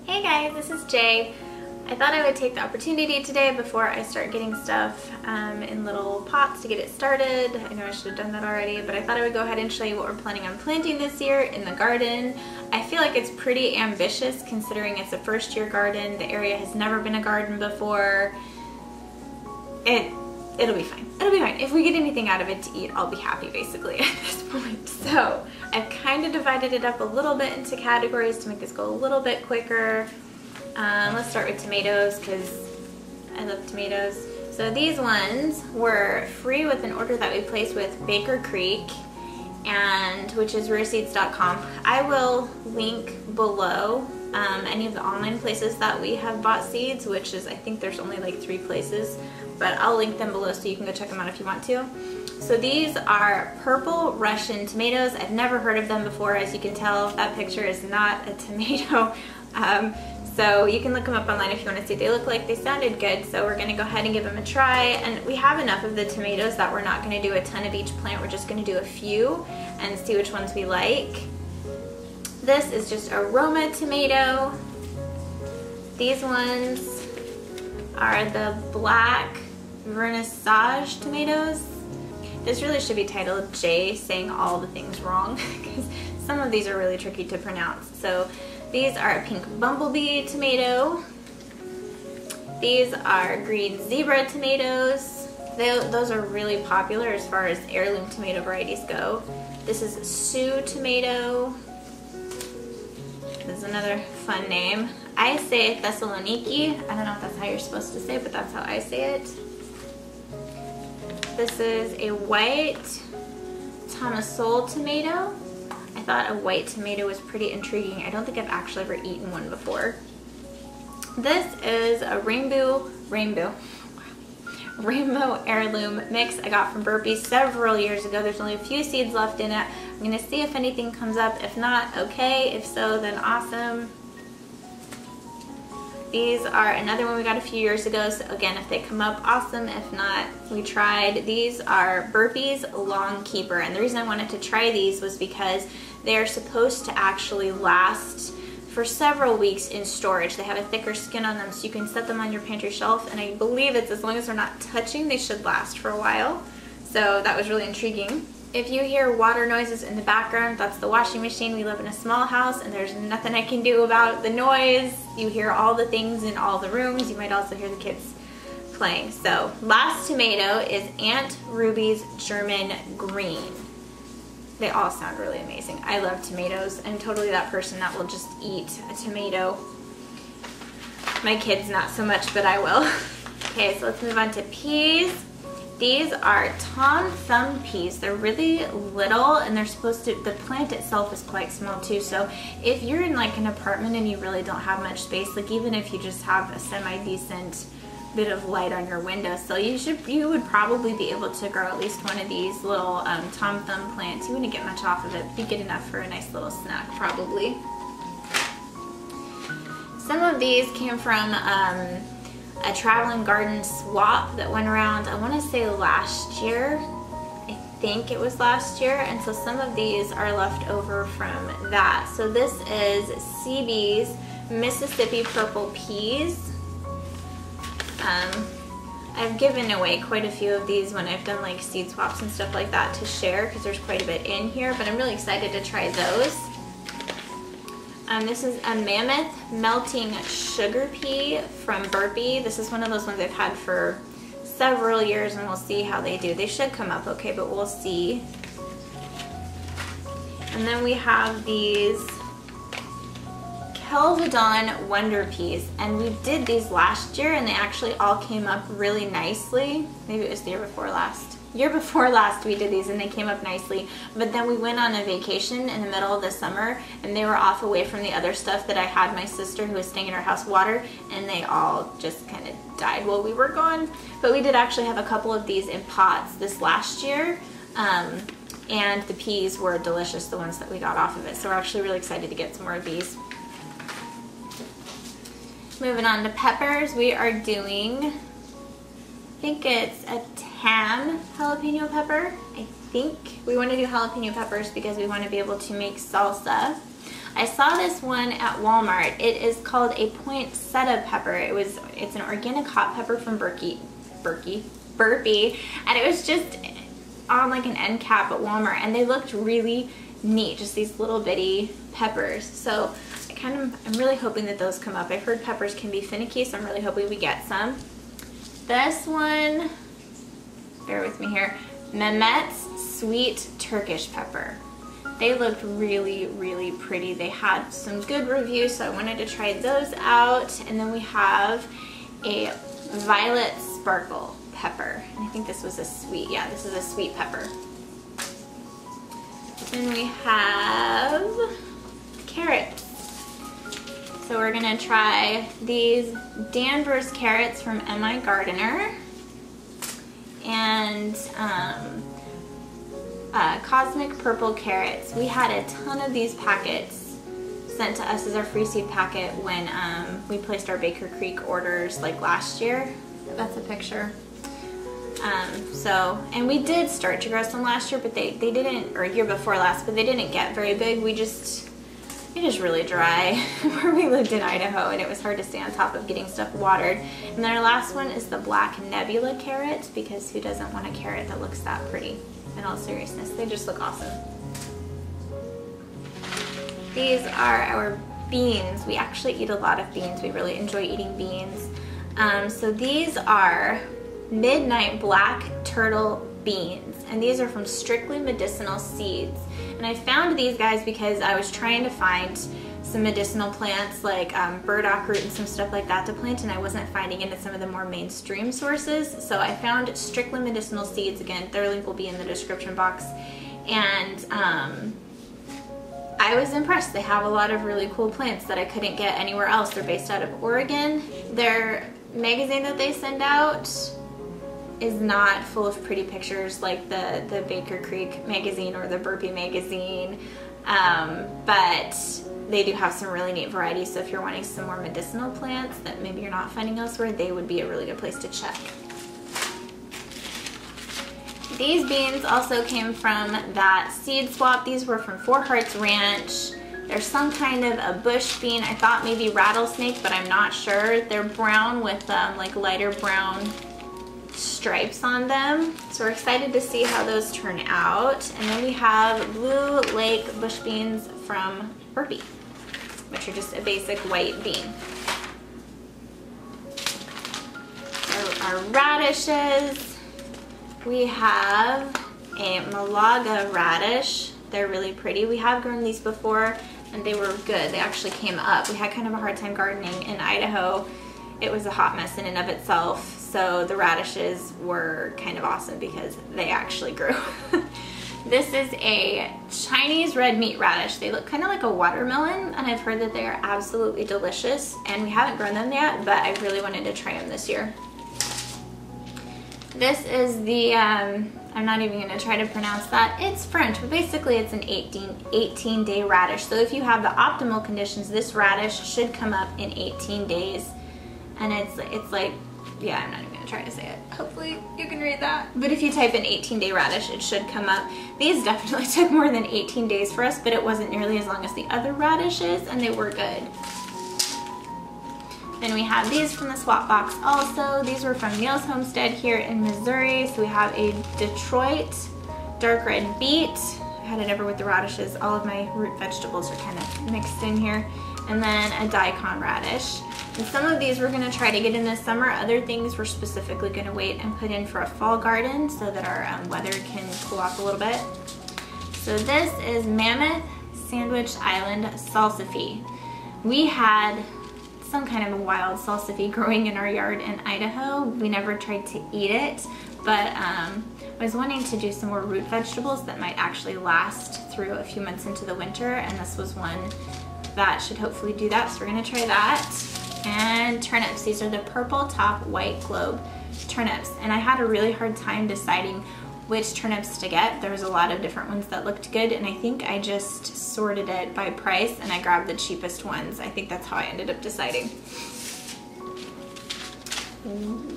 Hey guys, this is Jay. I thought I would take the opportunity today before I start getting stuff in little pots to get it started. I know I should have done that already, but I thought I would go ahead and show you what we're planning on planting this year in the garden. I feel like it's pretty ambitious considering it's a first-year garden. The area has never been a garden before. It'll be fine. It'll be fine. If we get anything out of it to eat, I'll be happy basically at this point. So I've kind of divided it up a little bit into categories to make this go a little bit quicker. Let's start with tomatoes because I love tomatoes. So these ones were free with an order that we placed with Baker Creek, and which is rareseeds.com. I will link below any of the online places that we have bought seeds, which is, I think there's only like 3 places, but I'll link them below so you can go check them out if you want to. So these are purple Russian tomatoes. I've never heard of them before. As you can tell, that picture is not a tomato. So you can look them up online if you want to see. They look like they sounded good, so we're going to go ahead and give them a try. And we have enough of the tomatoes that we're not going to do a ton of each plant. We're just going to do a few and see which ones we like. This is just a Roma tomato. These ones are the black vernissage tomatoes. This really should be titled Jay saying all the things wrong because some of these are really tricky to pronounce. So these are a pink bumblebee tomato. These are green zebra tomatoes. Those are really popular as far as heirloom tomato varieties go. This is Sioux tomato. This is another fun name. I say Thessaloniki. I don't know if that's how you're supposed to say it, but that's how I say it. This is a white Tomassol tomato. I thought a white tomato was pretty intriguing. I don't think I've actually ever eaten one before. This is a rainbow heirloom mix I got from Burpee several years ago. There's only a few seeds left in it. I'm gonna see if anything comes up. If not, okay. If so, then awesome. These are another one we got a few years ago, so again, if they come up, awesome. If not, we tried. These are Burpee's Long Keeper, and the reason I wanted to try these was because they're supposed to actually last for several weeks in storage. They have a thicker skin on them, so you can set them on your pantry shelf, and I believe it's as long as they're not touching, they should last for a while. So that was really intriguing. If you hear water noises in the background, that's the washing machine. We live in a small house and there's nothing I can do about the noise. You hear all the things in all the rooms. You might also hear the kids playing. So last tomato is Aunt Ruby's German Green. They all sound really amazing. I love tomatoes. I'm totally that person that will just eat a tomato. My kids not so much, but I will. Okay, so let's move on to peas. These are Tom Thumb peas. They're really little and they're supposed to, the plant itself is quite small too. So if you're in like an apartment and you really don't have much space, like even if you just have a semi-decent bit of light on your windowsill, you would probably be able to grow at least one of these little Tom Thumb plants. You wouldn't get much off of it, but you'd get enough for a nice little snack probably. Some of these came from a traveling garden swap that went around, I want to say last year. I think it was last year, and so some of these are left over from that. So this is CB's Mississippi Purple Peas. I've given away quite a few of these when I've done like seed swaps and stuff like that to share because there's quite a bit in here, but I'm really excited to try those. This is a Mammoth Melting Sugar Pea from Burpee. This is one of those ones I've had for several years and we'll see how they do. They should come up okay, but we'll see. And then we have these Kelvedon Wonder Peas, and we did these last year and they actually all came up really nicely. Maybe it was the year before last. Year before last we did these and they came up nicely, but then we went on a vacation in the middle of the summer and they were off away from the other stuff that I had my sister who was staying in our house water, and they all just kind of died while we were gone. But we did actually have a couple of these in pots this last year, and the peas were delicious, the ones that we got off of it, so we're actually really excited to get some more of these. Moving on to peppers, we are doing, I think it's a tan jalapeno pepper. I think we want to do jalapeno peppers because we want to be able to make salsa. I saw this one at Walmart. It is called a poinsettia pepper. It's an organic hot pepper from Burpee, and it was just on like an end cap at Walmart, and they looked really neat, just these little bitty peppers. So I'm really hoping that those come up. I've heard peppers can be finicky, so I'm really hoping we get some. This one, bear with me here, Mehmet's Sweet Turkish Pepper. They looked really, really pretty. They had some good reviews, so I wanted to try those out. And then we have a Violet Sparkle Pepper. And I think this was a sweet, yeah, this is a sweet pepper. Then we have carrots. So we're gonna try these Danvers carrots from M.I. Gardener and Cosmic Purple carrots. We had a ton of these packets sent to us as our free seed packet when we placed our Baker Creek orders like last year. That's a picture. And we did start to grow some last year, but they didn't, or year before last, but they didn't get very big. It is really dry where we lived in Idaho, and it was hard to stay on top of getting stuff watered. And then our last one is the Black Nebula carrot, because who doesn't want a carrot that looks that pretty? In all seriousness, they just look awesome. These are our beans. We actually eat a lot of beans. We really enjoy eating beans. So these are Midnight Black Turtle beans, and these are from Strictly Medicinal Seeds. And I found these guys because I was trying to find some medicinal plants like burdock root and some stuff like that to plant, and I wasn't finding it at some of the more mainstream sources. So I found Strictly Medicinal Seeds. Again, their link will be in the description box. And I was impressed. They have a lot of really cool plants that I couldn't get anywhere else. They're based out of Oregon. Their magazine that they send out is not full of pretty pictures like the Baker Creek magazine or the Burpee magazine, but they do have some really neat varieties. So if you're wanting some more medicinal plants that maybe you're not finding elsewhere, they would be a really good place to check. These beans also came from that seed swap. These were from Four Hearts Ranch. They're some kind of a bush bean. I thought maybe rattlesnake, but I'm not sure. They're brown with like lighter brown stripes on them. So we're excited to see how those turn out. And then we have Blue Lake bush beans from Burpee, which are just a basic white bean. Our radishes, we have a Malaga radish. They're really pretty. We have grown these before and they were good. They actually came up. We had kind of a hard time gardening in Idaho. It was a hot mess in and of itself. So the radishes were kind of awesome because they actually grew. This is a Chinese red meat radish. They look kind of like a watermelon, and I've heard that they are absolutely delicious, and we haven't grown them yet, but I really wanted to try them this year. This is the, I'm not even gonna try to pronounce that. It's French, but basically it's an 18-day radish. So if you have the optimal conditions, this radish should come up in 18 days. And it's like, yeah, I'm not even gonna try to say it. Hopefully you can read that. But if you type in 18-day radish, it should come up. These definitely took more than 18 days for us, but it wasn't nearly as long as the other radishes, and they were good. Then we have these from the swap box also. These were from Neil's Homestead here in Missouri. So we have a Detroit dark red beet. I had it over with the radishes. All of my root vegetables are kind of mixed in here. And then a daikon radish. And some of these we're gonna try to get in this summer. Other things we're specifically gonna wait and put in for a fall garden so that our weather can cool off a little bit. So this is Mammoth Sandwich Island salsify. We had some kind of a wild salsify growing in our yard in Idaho. We never tried to eat it, but I was wanting to do some more root vegetables that might actually last through a few months into the winter, and this was one that should hopefully do that, so we're gonna try that. And turnips, these are the purple top white globe turnips, and I had a really hard time deciding which turnips to get. There was a lot of different ones that looked good, and I think I just sorted it by price and I grabbed the cheapest ones. I think that's how I ended up deciding.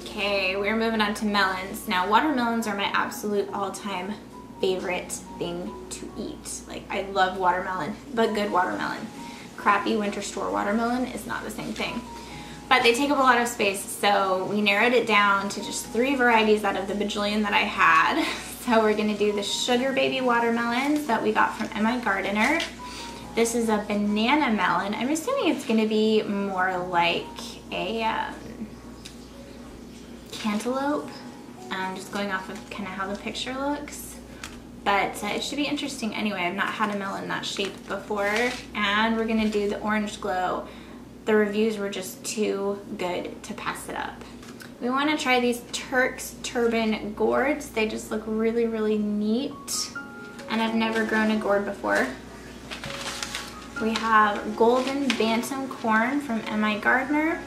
Okay, we're moving on to melons. Now, watermelons are my absolute all-time favorite thing to eat. Like, I love watermelon, but good watermelon. crappy winter store watermelon is not the same thing. But they take up a lot of space, so we narrowed it down to just 3 varieties out of the bajillion that I had. So we're gonna do the Sugar Baby watermelons that we got from M.I. Gardener. This is a banana melon. I'm assuming it's gonna be more like a cantaloupe. Just going off of kind of how the picture looks. But it should be interesting anyway. I've not had a melon that shape before. And we're gonna do the Orange Glow. The reviews were just too good to pass it up. We want to try these Turk's Turban gourds. They just look really, really neat. And I've never grown a gourd before. We have Golden Bantam corn from M.I. Gardener.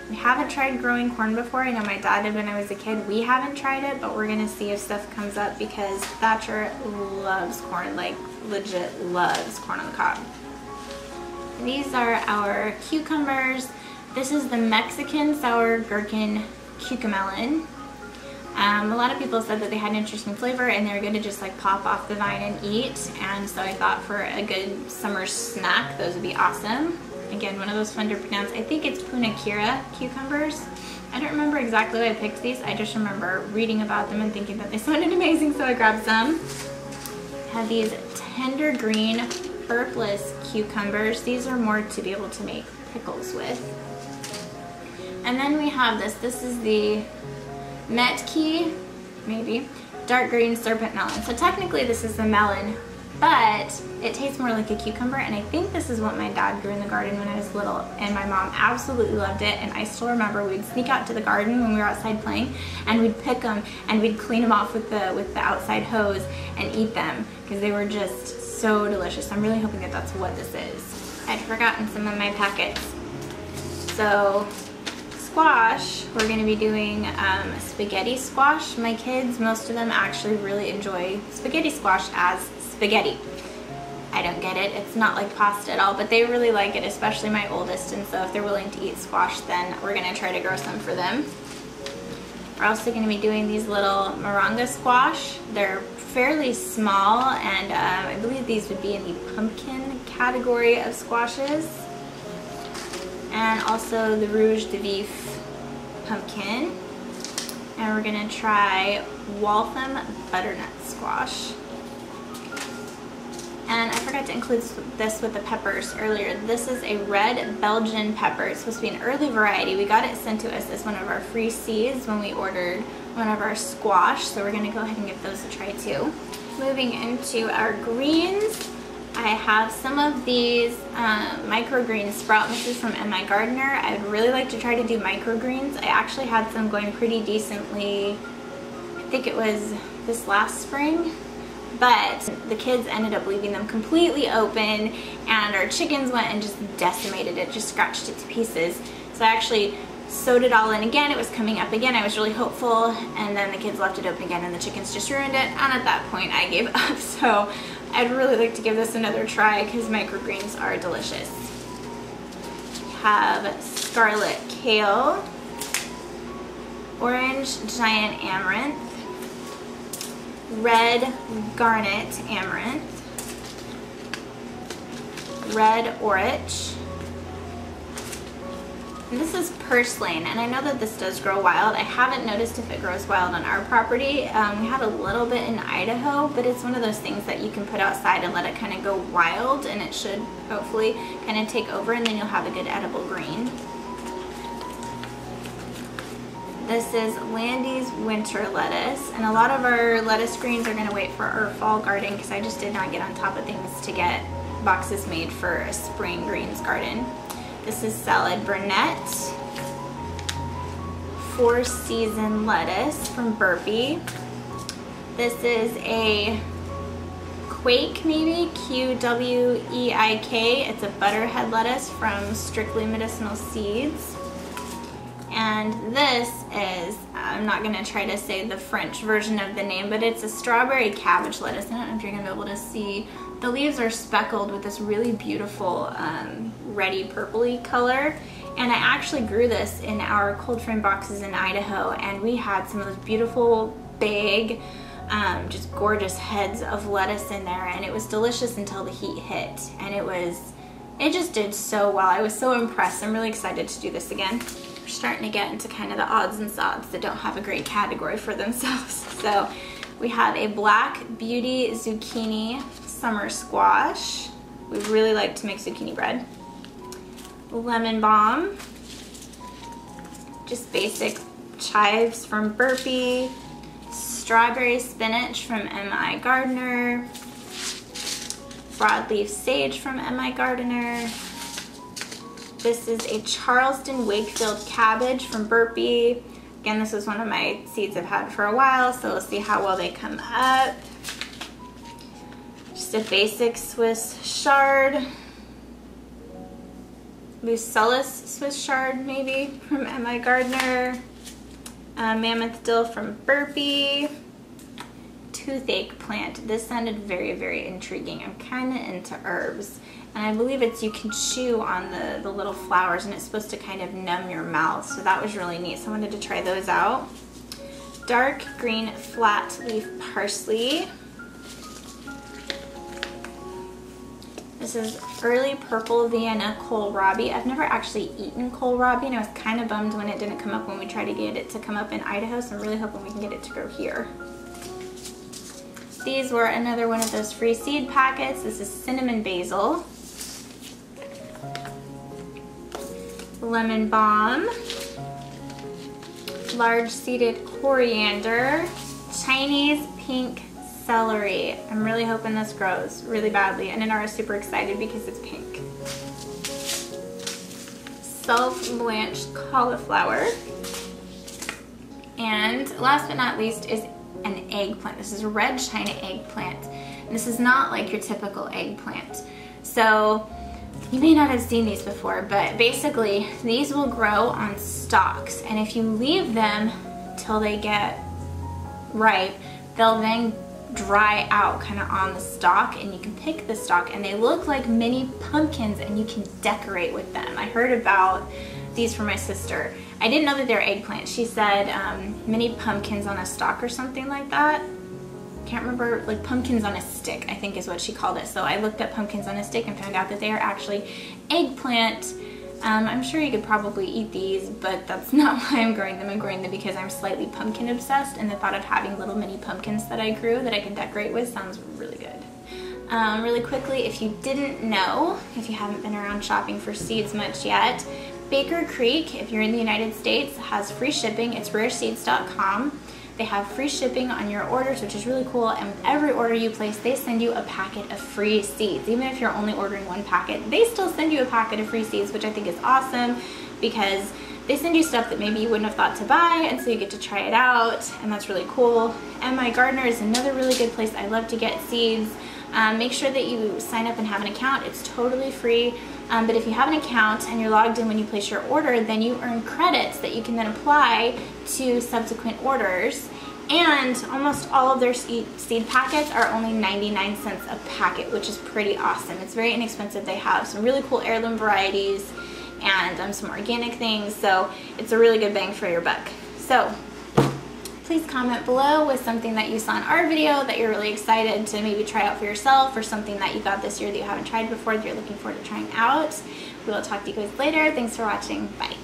We haven't tried growing corn before. I know my dad did when I was a kid. We haven't tried it, but we're gonna see if stuff comes up because Thatcher loves corn, like legit loves corn on the cob. These are our cucumbers. This is the Mexican sour gherkin cucamelon. A lot of people said that they had an interesting flavor and they're good to just like pop off the vine and eat. And so I thought for a good summer snack, those would be awesome. Again, one of those fun to pronounce. I think it's Punakira cucumbers. I don't remember exactly why I picked these. I just remember reading about them and thinking that they sounded amazing, so I grabbed some. I have these tender green herbless cucumbers. These are more to be able to make pickles with. And then we have this. This is the Metki, maybe, dark green serpent melon. So technically this is a melon, but it tastes more like a cucumber, and I think this is what my dad grew in the garden when I was little, and my mom absolutely loved it. And I still remember we'd sneak out to the garden when we were outside playing, and we'd pick them and we'd clean them off with the outside hose and eat them because they were just so delicious. I'm really hoping that that's what this is. I'd forgotten some of my packets. So squash, we're going to be doing spaghetti squash. My kids, most of them actually really enjoy spaghetti squash as spaghetti. I don't get it. It's not like pasta at all, but they really like it, especially my oldest, and so if they're willing to eat squash, then we're going to try to grow some for them. We're also going to be doing these little moringa squash. They're fairly small, and I believe these would be in the pumpkin category of squashes. And also the Rouge de Vif pumpkin. And we're gonna try Waltham butternut squash. And I forgot to include this with the peppers earlier. This is a red Belgian pepper. It's supposed to be an early variety. We got it sent to us as one of our free seeds when we ordered one of our squash. So we're gonna go ahead and give those a try too. Moving into our greens, I have some of these microgreen sprout mixes from M.I. Gardener. I'd really like to try to do microgreens. I actually had some going pretty decently, I think it was this last spring, but the kids ended up leaving them completely open, and our chickens went and just decimated it, just scratched it to pieces. So I actually sewed it all in again. It was coming up again. I was really hopeful, and then the kids left it open again and the chickens just ruined it, and at that point I gave up. So I'd really like to give this another try because microgreens are delicious. We have scarlet kale, orange giant amaranth, red garnet amaranth, red orich. And this is purslane, and I know that this does grow wild. I haven't noticed if it grows wild on our property. We had a little bit in Idaho, but it's one of those things that you can put outside and let it kind of go wild, and it should hopefully kind of take over, and then you'll have a good edible green. This is Landy's winter lettuce, and a lot of our lettuce greens are going to wait for our fall garden because I just did not get on top of things to get boxes made for a spring greens garden. This is Salad Burnett, 4-season lettuce from Burpee. This is a Quake, maybe, Q-W-E-I-K. It's a butterhead lettuce from Strictly Medicinal Seeds. And this is, I'm not going to try to say the French version of the name, but it's a strawberry cabbage lettuce. I don't know if you're going to be able to see. The leaves are speckled with this really beautiful reddy purpley color. And I actually grew this in our cold frame boxes in Idaho, and we had some of those beautiful, big, just gorgeous heads of lettuce in there, and it was delicious until the heat hit. And it was It just did so well. I was so impressed. I'm really excited to do this again. We're starting to get into kind of the odds and sods that don't have a great category for themselves. So we have a Black Beauty Zucchini Summer Squash. We really like to make zucchini bread. Lemon Balm. Just basic chives from Burpee. Strawberry Spinach from M.I. Gardener. Broadleaf Sage from M.I. Gardener. This is a Charleston Wakefield Cabbage from Burpee. Again, this is one of my seeds I've had for a while, so we'll see how well they come up. Just a basic Swiss chard. Lucellus Swiss chard, maybe, from M.I. Gardener. Mammoth Dill from Burpee. Toothache plant. This sounded very, very intriguing. I'm kind of into herbs, and I believe it's you can chew on the little flowers, and it's supposed to kind of numb your mouth, so that was really neat. So I wanted to try those out. Dark green flat leaf parsley. This is early purple Vienna kohlrabi. I've never actually eaten kohlrabi, and I was kind of bummed when it didn't come up when we tried to get it to come up in Idaho, so I'm really hoping we can get it to grow here. These were another one of those free seed packets. This is cinnamon basil, lemon balm, large seeded coriander, Chinese pink celery. I'm really hoping this grows really badly, and Inara is super excited because it's pink. Self-blanched cauliflower, and last but not least is an eggplant. This is a red China eggplant. And this is not like your typical eggplant. So you may not have seen these before, but basically these will grow on stalks, and if you leave them till they get ripe, they'll then dry out kind of on the stalk, and you can pick the stalk, and they look like mini pumpkins, and you can decorate with them. I heard about these from my sister. I didn't know that they're eggplants. She said mini pumpkins on a stalk or something like that. Can't remember, like pumpkins on a stick, I think is what she called it. So I looked up pumpkins on a stick and found out that they are actually eggplant. I'm sure you could probably eat these, but that's not why I'm growing them. I'm growing them because I'm slightly pumpkin obsessed, and the thought of having little mini pumpkins that I grew that I can decorate with sounds really good. Really quickly, if you didn't know, if you haven't been around shopping for seeds much yet, Baker Creek, if you're in the United States, has free shipping. It's rareseeds.com. They have free shipping on your orders, which is really cool, and with every order you place, they send you a packet of free seeds. Even if you're only ordering one packet, they still send you a packet of free seeds, which I think is awesome because they send you stuff that maybe you wouldn't have thought to buy, and so you get to try it out, and that's really cool. M.I. Gardener is another really good place. I love to get seeds. Make sure that you sign up and have an account. It's totally free. But if you have an account and you're logged in when you place your order, then you earn credits that you can then apply to subsequent orders. And almost all of their seed packets are only 99 cents a packet, which is pretty awesome. It's very inexpensive. They have some really cool heirloom varieties and some organic things, so it's a really good bang for your buck. So please comment below with something that you saw in our video that you're really excited to maybe try out for yourself, or something that you got this year that you haven't tried before that you're looking forward to trying out. We will talk to you guys later. Thanks for watching. Bye.